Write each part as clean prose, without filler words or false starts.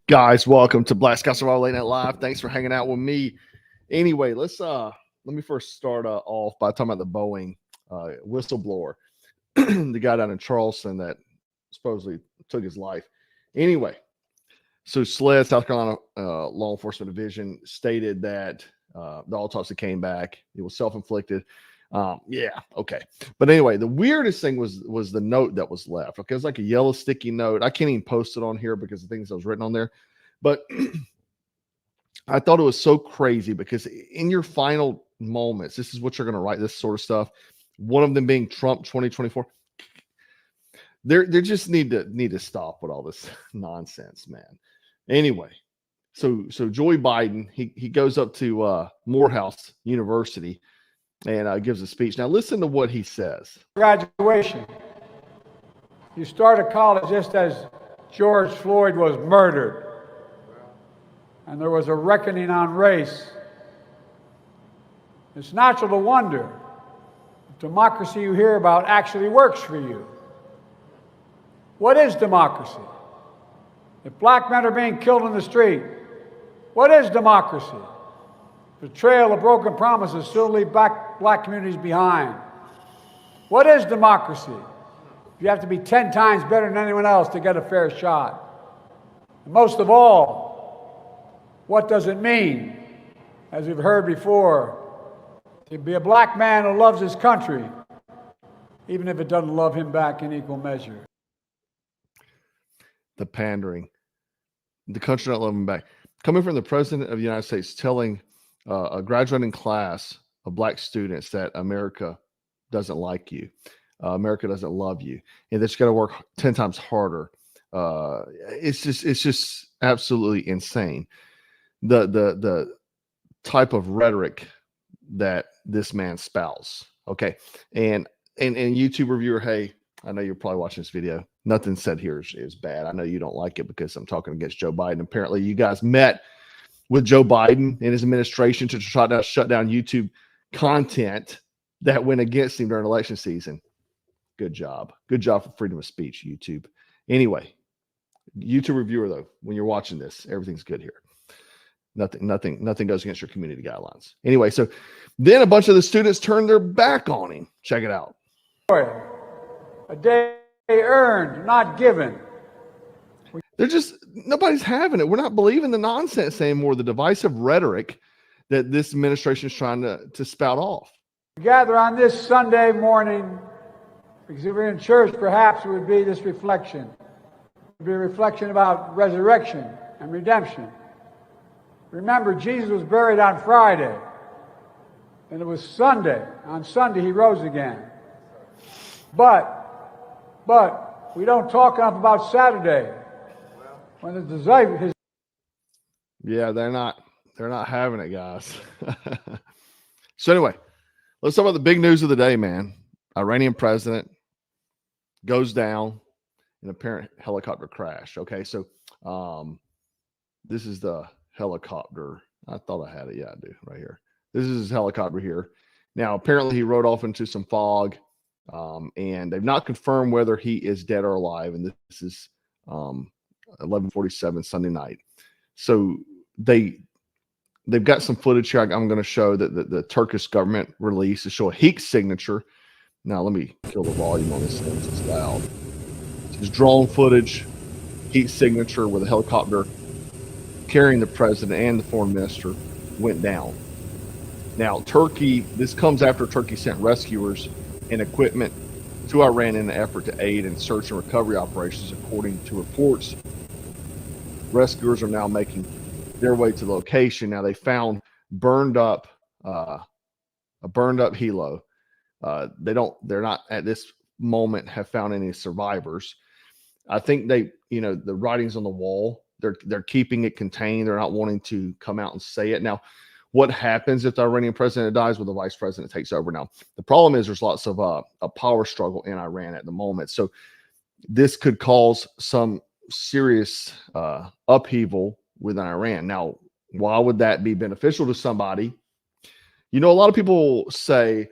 Guys, welcome to Black Sky Survival Late Night Live. Thanks for hanging out with me. Anyway, let me first start off by talking about the Boeing whistleblower, the guy down in Charleston that supposedly took his life. Anyway, so SLED, South Carolina Law Enforcement Division, stated that the autopsy came back. It was self-inflicted. Yeah, okay. But anyway, the weirdest thing was the note that was left. Okay, it was like a yellow sticky note. I can't even post it on here because the things that was written on there. But I thought it was so crazy because in your final moments, this is what you're going to write, this sort of stuff. One of them being Trump 2024. They just need to stop with all this nonsense, man. Anyway, so Joe Biden, he goes up to Morehouse University and gives a speech. Now listen to what he says. Graduation. You started college just as George Floyd was murdered. And there was a reckoning on race. It's natural to wonder if democracy you hear about actually works for you. What is democracy? If black men are being killed in the street, what is democracy? The trail of broken promises still leave black communities behind. What is democracy? You have to be 10 times better than anyone else to get a fair shot. And most of all, what does it mean, as we've heard before, to be a black man who loves his country, even if it doesn't love him back in equal measure? The pandering. The country not loving back. Coming from the President of the United States telling a graduating class of black students that America doesn't like you, America doesn't love you, and that you got to work 10 times harder. It's just absolutely insane. The type of rhetoric that this man spouts. Okay, and YouTube reviewer, hey, I know you're probably watching this video. Nothing said here is bad. I know you don't like it because I'm talking against Joe Biden. Apparently, you guys met with Joe Biden and his administration to try to shut down YouTube content that went against him during election season. Good job. Good job for freedom of speech, YouTube. Anyway, YouTube reviewer, though, when you're watching this, everything's good here. Nothing goes against your community guidelines. Anyway, so then a bunch of the students turned their back on him. Check it out. A day earned, not given. Nobody's having it. We're not believing the nonsense anymore, the divisive rhetoric that this administration is trying to spout off. We gather on this Sunday morning, because if we're in church, perhaps it would be this reflection. It would be a reflection about resurrection and redemption. Remember, Jesus was buried on Friday, and it was Sunday. On Sunday, he rose again. But we don't talk enough about Saturday. When the disciples, yeah, they're not having it, guys. So anyway, let's talk about the big news of the day, man. Iranian president goes down in apparent helicopter crash. Okay, so this is the helicopter. I thought I had it. Yeah, I do, right here. This is his helicopter here. Now, apparently he rode off into some fog, and they've not confirmed whether he is dead or alive, and this is 11:47 Sunday night. So they've got some footage here. I'm going to show that the Turkish government released to show a heat signature. Now let me kill the volume on this thing. It's loud. It's drone footage, heat signature with a helicopter carrying the president and the foreign minister went down. Now Turkey, this comes after Turkey sent rescuers and equipment to Iran in an effort to aid in search and recovery operations, according to reports. Rescuers are now making their way to the location. Now they found a burned up helo. They're not at this moment have found any survivors. I think the writing's on the wall. They're keeping it contained. They're not wanting to come out and say it. Now, what happens if the Iranian president dies? Well, the vice president takes over. Now, the problem is there's lots of a power struggle in Iran at the moment. So this could cause some serious upheaval within Iran. Now, why would that be beneficial to somebody? A lot of people say,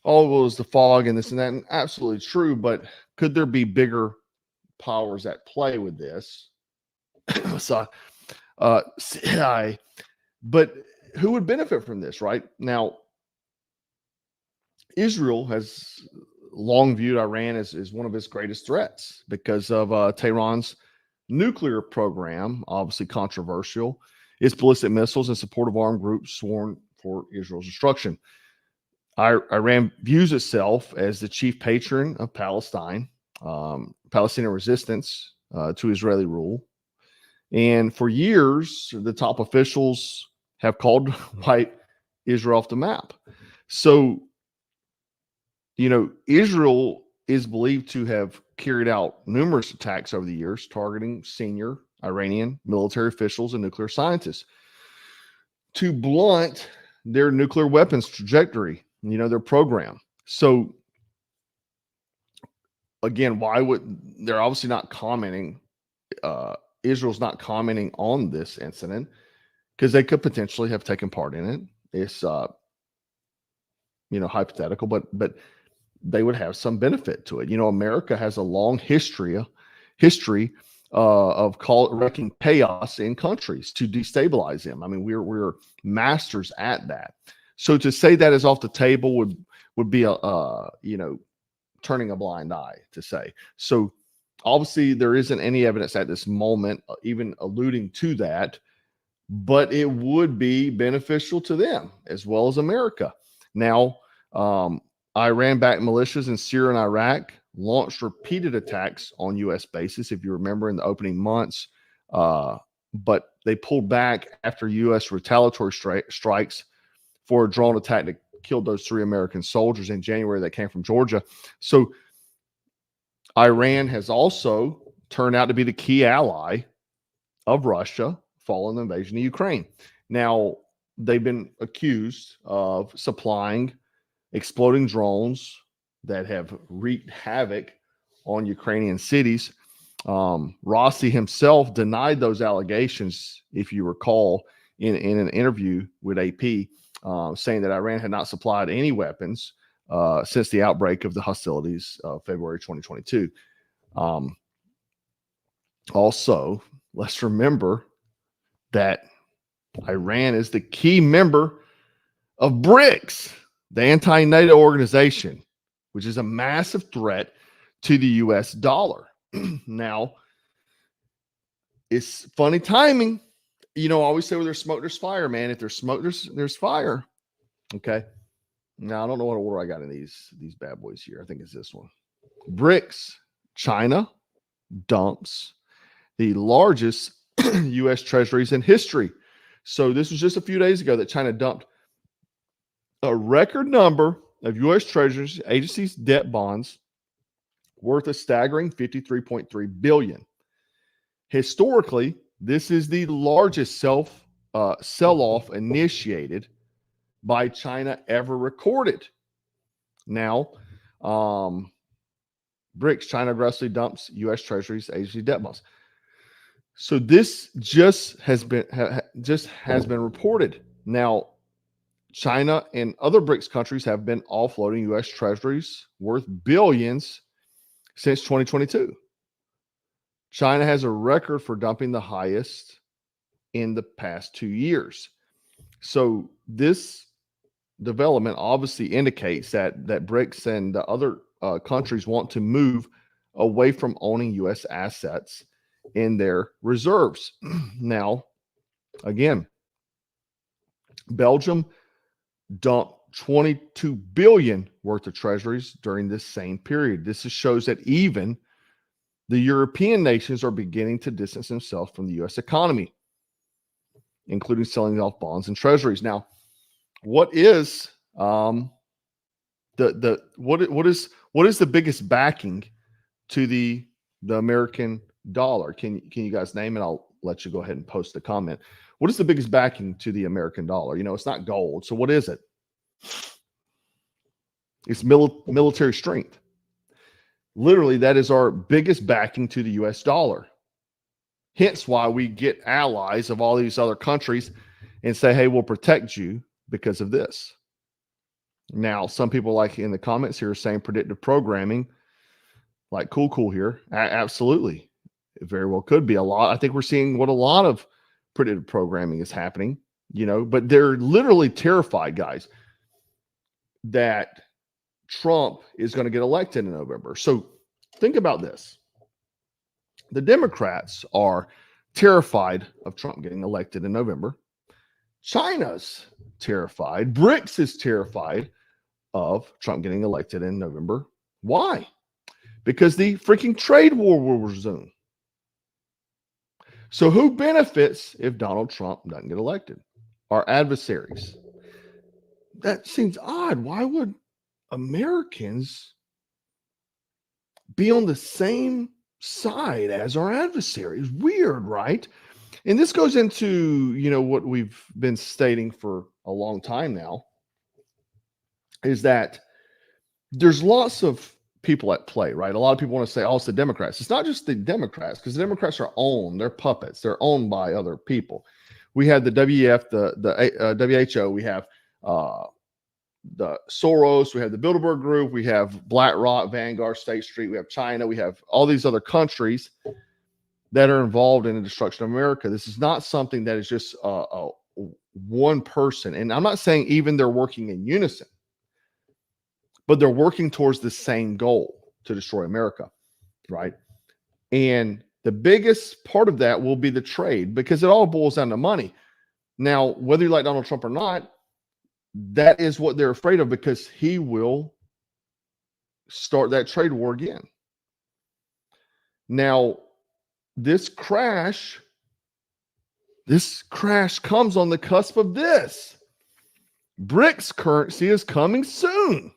oh, well, it was the fog and this and that, and absolutely true, but could there be bigger powers at play with this? So But who would benefit from this, right? Now, Israel has long viewed Iran as one of its greatest threats because of Tehran's nuclear program, obviously controversial, its ballistic missiles and support of armed groups sworn for Israel's destruction. Iran views itself as the chief patron of Palestine, Palestinian resistance to Israeli rule. And for years, the top officials have called wipe Israel off the map. So, Israel is believed to have carried out numerous attacks over the years, targeting senior Iranian military officials and nuclear scientists to blunt their nuclear weapons trajectory, their program. So, again, why would they're obviously not commenting? Israel's not commenting on this incident because they could potentially have taken part in it. It's hypothetical, but they would have some benefit to it. America has a long history of wrecking chaos in countries to destabilize them. I mean, we're masters at that. So to say that is off the table would be turning a blind eye to say. So obviously there isn't any evidence at this moment, even alluding to that, but it would be beneficial to them as well as America. Now, Iran-backed militias in Syria and Iraq launched repeated attacks on U.S. bases, if you remember, in the opening months, but they pulled back after U.S. retaliatory strikes for a drone attack that killed those 3 American soldiers in January that came from Georgia. So Iran has also turned out to be the key ally of Russia following the invasion of Ukraine. Now, they've been accused of supplying exploding drones that have wreaked havoc on Ukrainian cities. Rossi himself denied those allegations, if you recall, in an interview with AP, saying that Iran had not supplied any weapons since the outbreak of the hostilities of February 2022. Also, let's remember that Iran is the key member of BRICS, the anti-NATO organization, which is a massive threat to the U.S. dollar. Now, it's funny timing. I always say, where there's smoke, there's fire, man. If there's smoke, there's fire. Okay. Now, I don't know what order I got in these bad boys here. I think it's this one. BRICS, China dumps the largest U.S. treasuries in history. So this was just a few days ago that China dumped a record number of U.S. Treasury agencies' debt bonds worth a staggering $53.3 billion. Historically, this is the largest sell-off initiated by China ever recorded. Now, BRICS, China aggressively dumps U.S. Treasury's agency debt bonds. So this just has been reported. Now, China and other BRICS countries have been offloading U.S. treasuries worth billions since 2022. China has a record for dumping the highest in the past 2 years. So this development obviously indicates that BRICS and the other countries want to move away from owning U.S. assets in their reserves. Now, again, Belgium dumped $22 billion worth of treasuries during this same period. This shows that even the European nations are beginning to distance themselves from the U.S. economy, including selling off bonds and treasuries. Now, what is what is the biggest backing to the American dollar? Can you guys name it? I'll let you go ahead and post the comment. What is the biggest backing to the American dollar? It's not gold. So what is it? It's military strength. Literally, that is our biggest backing to the U.S. dollar. Hence why we get allies of all these other countries and say, hey, we'll protect you because of this. Now, some people, like in the comments here, are saying predictive programming, like cool here. Absolutely. It very well could be a lot. I think we're seeing what a lot of predictive programming is happening, you know, but they're literally terrified, guys, that Trump is going to get elected in November. So think about this. The Democrats are terrified of Trump getting elected in November. China's terrified. BRICS is terrified of Trump getting elected in November. Why? Because the freaking trade war will resume. So who benefits if Donald Trump doesn't get elected? Our adversaries. That seems odd. Why would Americans be on the same side as our adversaries? Weird, right? And this goes into, you know, what we've been stating for a long time now, is that there's lots of people at play, right? A lot of people want to say, oh, it's the Democrats. It's not just the Democrats, because the Democrats are owned. They're puppets. They're owned by other people. We have the WEF, the WHO. We have the Soros. We have the Bilderberg Group. We have BlackRock, Vanguard, State Street. We have China. We have all these other countries that are involved in the destruction of America. This is not something that is just one person. And I'm not saying even they're working in unison, but they're working towards the same goal, to destroy America, right? And the biggest part of that will be the trade, because it all boils down to money. Now, whether you like Donald Trump or not, that is what they're afraid of, because he will start that trade war again. Now, this crash comes on the cusp of this. BRICS currency is coming soon.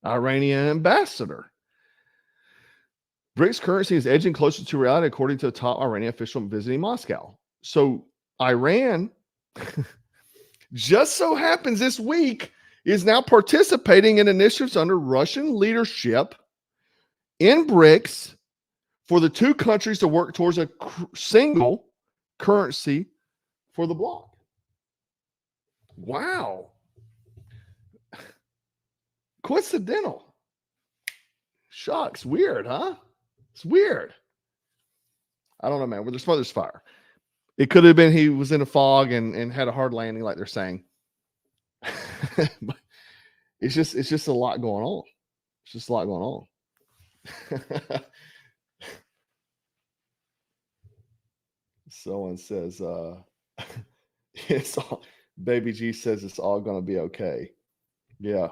Iranian ambassador. BRICS currency is edging closer to reality, according to a top Iranian official visiting Moscow. So Iran, just so happens this week, is now participating in initiatives under Russian leadership in BRICS for the two countries to work towards a single currency for the bloc. Wow. Coincidental. Shucks. Weird, huh? It's weird. I don't know, man. Where there's smoke, there's fire. It could have been he was in a fog and had a hard landing, like they're saying. But it's just a lot going on. It's just a lot going on. Someone says, it's all, Baby G says it's all going to be okay. Yeah,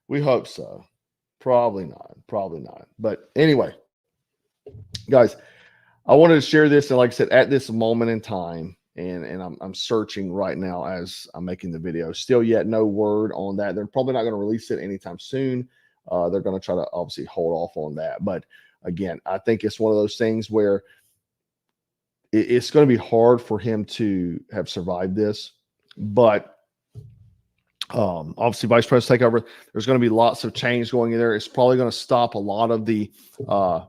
we hope so. Probably not. Probably not. But anyway, guys, I wanted to share this. And like I said, at this moment in time, and I'm searching right now as I'm making the video. Still yet no word on that. They're probably not going to release it anytime soon. They're going to try to obviously hold off on that. But again, I think it's one of those things where it's going to be hard for him to have survived this. But obviously, Vice President takeover, there's going to be lots of change going in there. It's probably going to stop a lot of the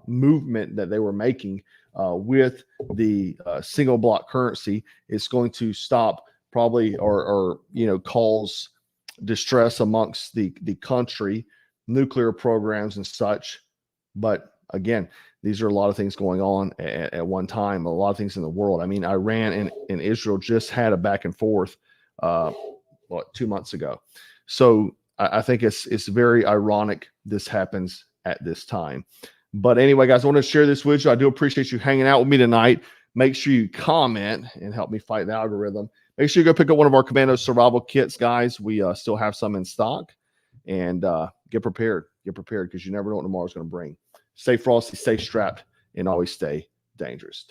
movement that they were making with the single block currency. It's going to stop probably or cause distress amongst the country, nuclear programs and such. But again, these are a lot of things going on at one time, a lot of things in the world. I mean, Iran and Israel just had a back and forth 2 months ago. So I think it's very ironic this happens at this time. But anyway, guys, I want to share this with you. I do appreciate you hanging out with me tonight. Make sure you comment and help me fight the algorithm. Make sure you go pick up one of our Commando survival kits, guys. We still have some in stock. And get prepared. Get prepared, because you never know what tomorrow's going to bring. Stay frosty, stay strapped, and always stay dangerous.